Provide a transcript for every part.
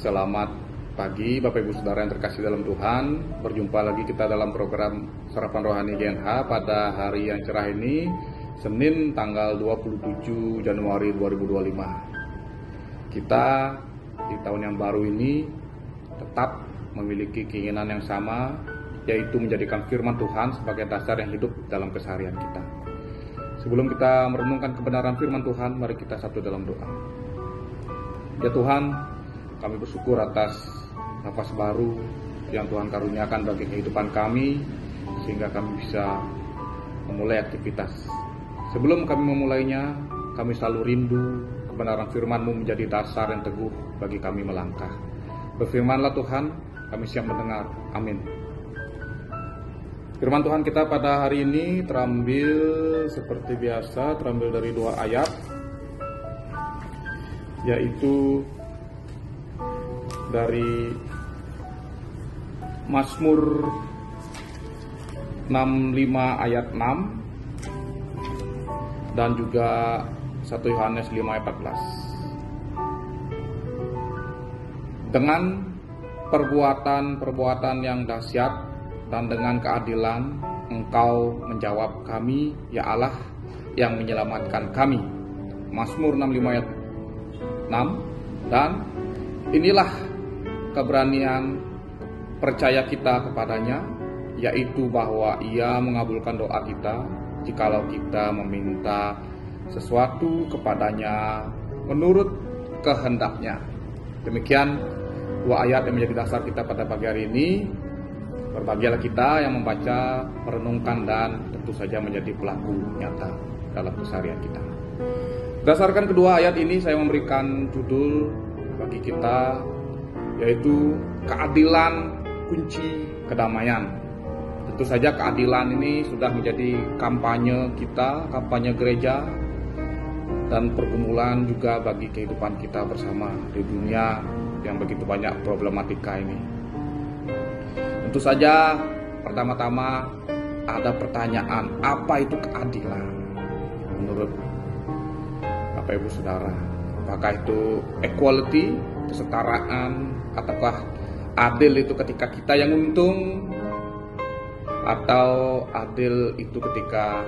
Selamat pagi Bapak Ibu Saudara yang terkasih dalam Tuhan. Berjumpa lagi kita dalam program Sarapan Rohani GNH pada hari yang cerah ini, Senin tanggal 27 Januari 2025. Kita di tahun yang baru ini tetap memiliki keinginan yang sama, yaitu menjadikan firman Tuhan sebagai dasar yang hidup dalam keseharian kita. Sebelum kita merenungkan kebenaran firman Tuhan, mari kita satu dalam doa. Ya Tuhan, kami bersyukur atas nafas baru yang Tuhan karuniakan bagi kehidupan kami, sehingga kami bisa memulai aktivitas. Sebelum kami memulainya, kami selalu rindu kebenaran firman-Mu menjadi dasar yang teguh bagi kami melangkah. Berfirmanlah Tuhan, kami siap mendengar. Amin. Firman Tuhan kita pada hari ini terambil seperti biasa, terambil dari 2 ayat, yaitu dari Mazmur 65 ayat 6 dan juga 1 Yohanes 5 ayat 14. Dengan perbuatan-perbuatan yang dahsyat dan dengan keadilan Engkau menjawab kami, ya Allah yang menyelamatkan kami. Mazmur 65 ayat 6. Dan inilah keberanian percaya kita kepadanya, yaitu bahwa Ia mengabulkan doa kita jikalau kita meminta sesuatu kepadanya menurut kehendaknya. Demikian 2 ayat yang menjadi dasar kita pada pagi hari ini. Berbahagialah kita yang membaca, merenungkan, dan tentu saja menjadi pelaku nyata dalam keseharian kita. Berdasarkan kedua ayat ini, saya memberikan judul bagi kita, yaitu keadilan kunci kedamaian. Tentu saja keadilan ini sudah menjadi kampanye kita, kampanye gereja, dan pergumulan juga bagi kehidupan kita bersama di dunia yang begitu banyak problematika ini. Tentu saja pertama-tama ada pertanyaan, apa itu keadilan menurut Bapak Ibu Saudara? Apakah itu equality, kesetaraan, ataukah adil itu ketika kita yang untung, atau adil itu ketika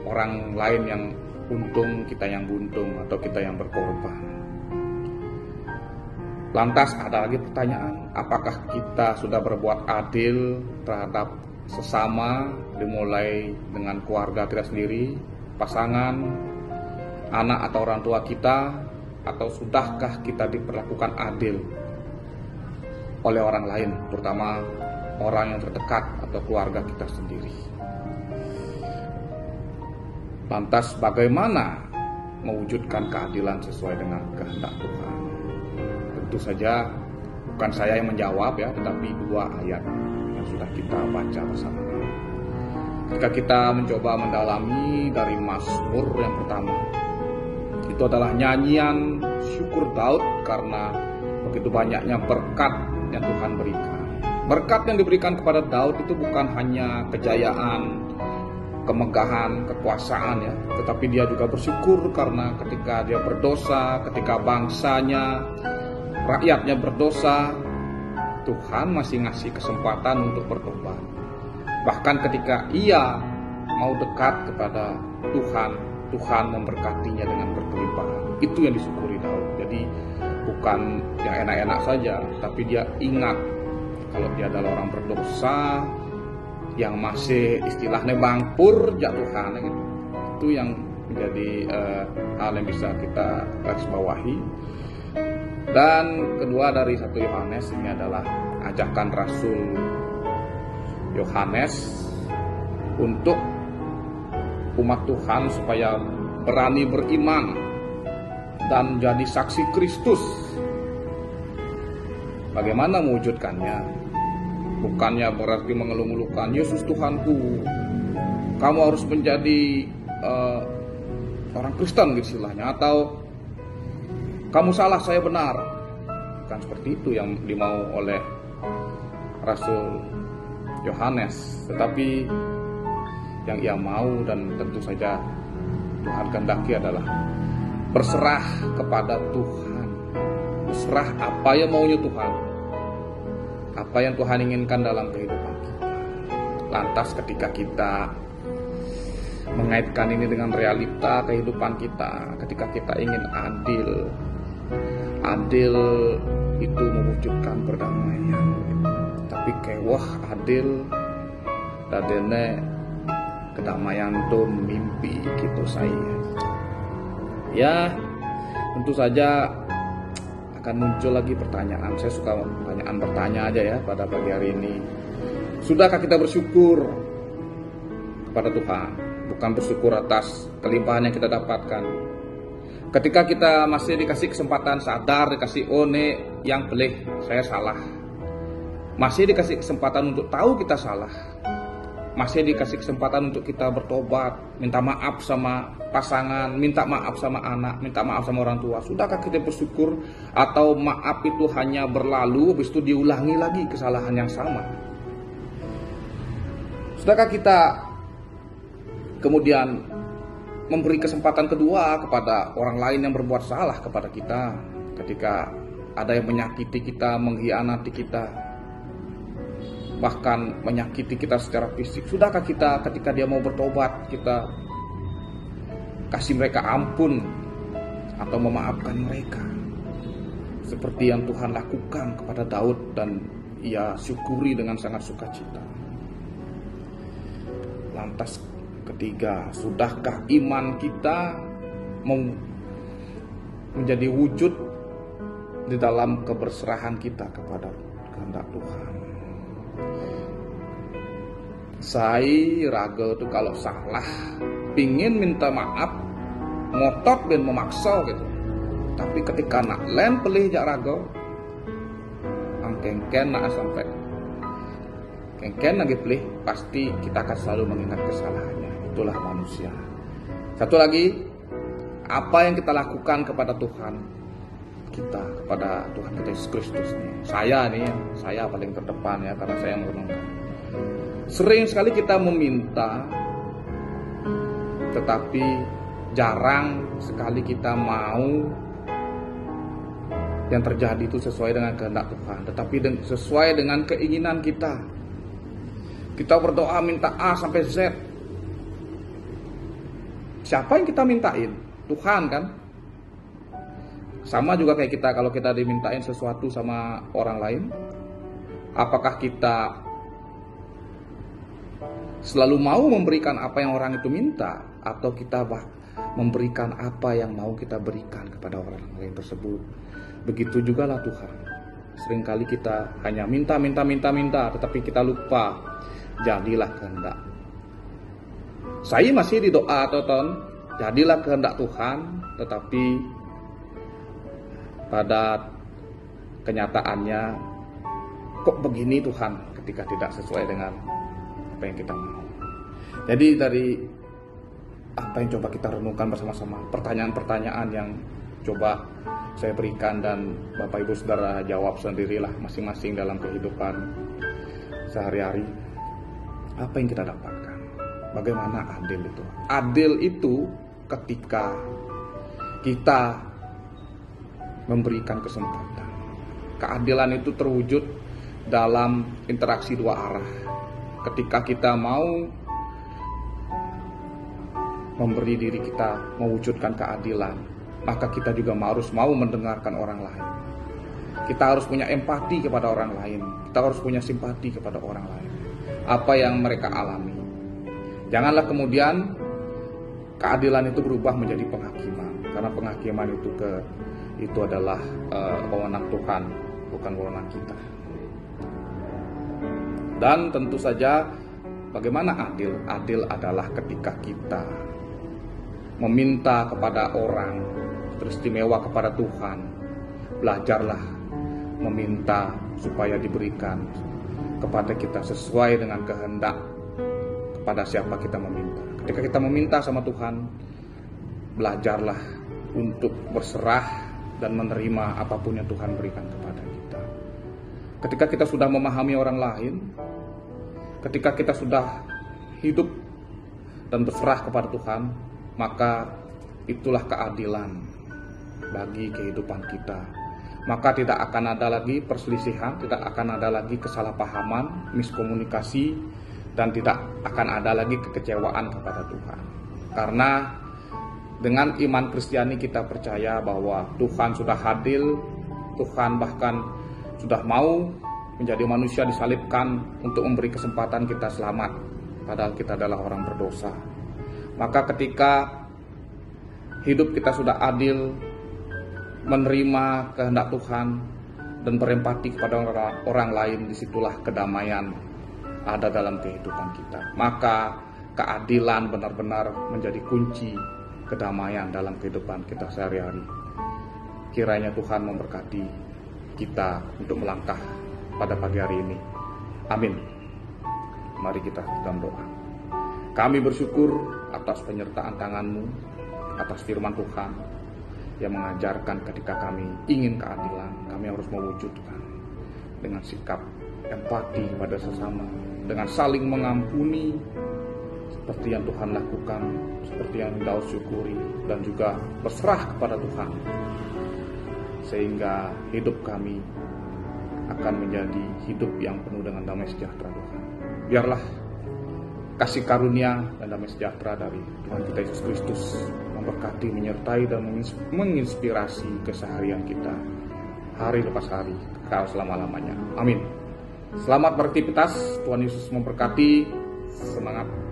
orang lain yang untung, kita yang buntung, atau kita yang berkorban? Lantas ada lagi pertanyaan, apakah kita sudah berbuat adil terhadap sesama, dimulai dengan keluarga kita sendiri, pasangan, anak atau orang tua kita, atau sudahkah kita diperlakukan adil oleh orang lain, terutama orang yang terdekat atau keluarga kita sendiri? Lantas bagaimana mewujudkan keadilan sesuai dengan kehendak Tuhan? Tentu saja bukan saya yang menjawab ya, tetapi 2 ayat yang sudah kita baca bersama. Ketika kita mencoba mendalami dari Mazmur yang pertama, itu adalah nyanyian syukur Daud karena begitu banyaknya berkat yang Tuhan berikan. Berkat yang diberikan kepada Daud itu bukan hanya kejayaan, kemegahan, kekuasaan ya, tetapi dia juga bersyukur karena ketika dia berdosa, ketika bangsanya, rakyatnya berdosa, Tuhan masih ngasih kesempatan untuk bertobat. Bahkan ketika ia mau dekat kepada Tuhan, Tuhan memberkatinya dengan berkelimpahan. Itu yang disyukuri Daud. Jadi bukan yang enak-enak saja, tapi dia ingat kalau dia adalah orang berdosa yang masih istilahnya bangpur ya Tuhan gitu. Itu yang menjadi hal yang bisa kita garis bawahi. Dan kedua dari 1 Yohanes ini adalah ajakan Rasul Yohanes untuk umat Tuhan supaya berani beriman dan jadi saksi Kristus. Bagaimana mewujudkannya? Bukannya berarti mengeluh-ngeluhkan, Yesus Tuhanku, kamu harus menjadi orang Kristen gitu istilahnya, atau kamu salah, saya benar. Bukan seperti itu yang dimau oleh Rasul Yohanes, tetapi yang ia mau dan tentu saja Tuhan kehendaki adalah berserah kepada Tuhan, berserah apa yang maunya Tuhan, apa yang Tuhan inginkan dalam kehidupan kita. Lantas ketika kita mengaitkan ini dengan realita kehidupan kita, ketika kita ingin adil itu mewujudkan perdamaian, tapi kewah adil dadene kedamaian don mimpi gitu saya. Ya, tentu saja akan muncul lagi pertanyaan. Saya suka bertanya aja ya pada pagi hari ini. Sudahkah kita bersyukur kepada Tuhan? Bukan bersyukur atas kelimpahan yang kita dapatkan. Ketika kita masih dikasih kesempatan sadar, dikasih yang boleh saya salah. Masih dikasih kesempatan untuk tahu kita salah. Masih dikasih kesempatan untuk kita bertobat, minta maaf sama pasangan, minta maaf sama anak, minta maaf sama orang tua. Sudahkah kita bersyukur, atau maaf itu hanya berlalu, habis itu diulangi lagi kesalahan yang sama? Sudahkah kita kemudian memberi kesempatan kedua kepada orang lain yang berbuat salah kepada kita, ketika ada yang menyakiti kita, mengkhianati kita, bahkan menyakiti kita secara fisik? Sudahkah kita ketika dia mau bertobat, kita kasih mereka ampun atau memaafkan mereka seperti yang Tuhan lakukan kepada Daud dan ia syukuri dengan sangat sukacita? Lantas ketiga, sudahkah iman kita menjadi wujud di dalam keberserahan kita kepada kehendak Tuhan? Saya raga tuh kalau salah pingin minta maaf, ngotot dan memaksa gitu. Tapi ketika nak lem pelih jak raga, angkengken nak sampai kengken lagi pelih, pasti kita akan selalu mengingat kesalahannya. Itulah manusia. Satu lagi, apa yang kita lakukan kepada Tuhan kita, kepada Tuhan kita Yesus Kristus nih. Saya paling terdepan ya, karena saya merenungkan. Sering sekali kita meminta, tetapi jarang sekali kita mau yang terjadi itu sesuai dengan kehendak Tuhan, tetapi sesuai dengan keinginan kita. Kita berdoa minta A sampai Z. Siapa yang kita mintain? Tuhan kan? Sama juga kayak kita kalau kita dimintain sesuatu sama orang lain. Apakah kita selalu mau memberikan apa yang orang itu minta, atau kita memberikan apa yang mau kita berikan kepada orang lain tersebut? Begitu juga lah Tuhan. Seringkali kita hanya minta, tetapi kita lupa, jadilah kehendak. Saya masih di doa Ton, jadilah kehendak Tuhan, tetapi pada kenyataannya kok begini Tuhan, ketika tidak sesuai dengan apa yang kita mau. Jadi dari apa yang coba kita renungkan bersama-sama, pertanyaan-pertanyaan yang coba saya berikan dan Bapak Ibu Saudara jawab sendirilah masing-masing dalam kehidupan sehari-hari. Apa yang kita dapatkan? Bagaimana adil itu? Adil itu ketika kita memberikan kesempatan. Keadilan itu terwujud dalam interaksi dua arah. Ketika kita mau memberi diri kita mewujudkan keadilan, maka kita juga harus mau mendengarkan orang lain. Kita harus punya empati kepada orang lain. Kita harus punya simpati kepada orang lain. Apa yang mereka alami. Janganlah kemudian keadilan itu berubah menjadi penghakiman, karena penghakiman itu adalah wewenang Tuhan, bukan wewenang kita. Dan tentu saja bagaimana adil? Adil adalah ketika kita meminta kepada orang, teristimewa kepada Tuhan. Belajarlah meminta supaya diberikan kepada kita sesuai dengan kehendak kepada siapa kita meminta. Ketika kita meminta sama Tuhan, belajarlah untuk berserah dan menerima apapun yang Tuhan berikan kepada kita. Ketika kita sudah memahami orang lain, ketika kita sudah hidup dan berserah kepada Tuhan, maka itulah keadilan bagi kehidupan kita. maka tidak akan ada lagi perselisihan, tidak akan ada lagi kesalahpahaman, miskomunikasi, dan tidak akan ada lagi kekecewaan kepada Tuhan. Karena dengan iman Kristiani kita percaya bahwa Tuhan sudah hadir, Tuhan bahkan sudah mau menjadi manusia disalibkan untuk memberi kesempatan kita selamat, padahal kita adalah orang berdosa. Maka ketika hidup kita sudah adil, menerima kehendak Tuhan, dan berempati kepada orang lain, disitulah kedamaian ada dalam kehidupan kita. Maka keadilan benar-benar menjadi kunci kedamaian dalam kehidupan kita sehari-hari. Kiranya Tuhan memberkati kita untuk melangkah pada pagi hari ini. Amin. Mari kita dalam doa. Kami bersyukur atas penyertaan tangan-Mu, atas firman Tuhan yang mengajarkan ketika kami ingin keadilan, kami harus mewujudkan dengan sikap empati pada sesama, dengan saling mengampuni seperti yang Tuhan lakukan, seperti yang Daud syukuri, dan juga berserah kepada Tuhan, sehingga hidup kami akan menjadi hidup yang penuh dengan damai sejahtera Tuhan. Biarlah kasih karunia dan damai sejahtera dari Tuhan kita Yesus Kristus memberkati, menyertai, dan menginspirasi keseharian kita hari lepas hari, kekal selama-lamanya. Amin. Selamat beraktivitas, Tuhan Yesus memberkati. Semangat.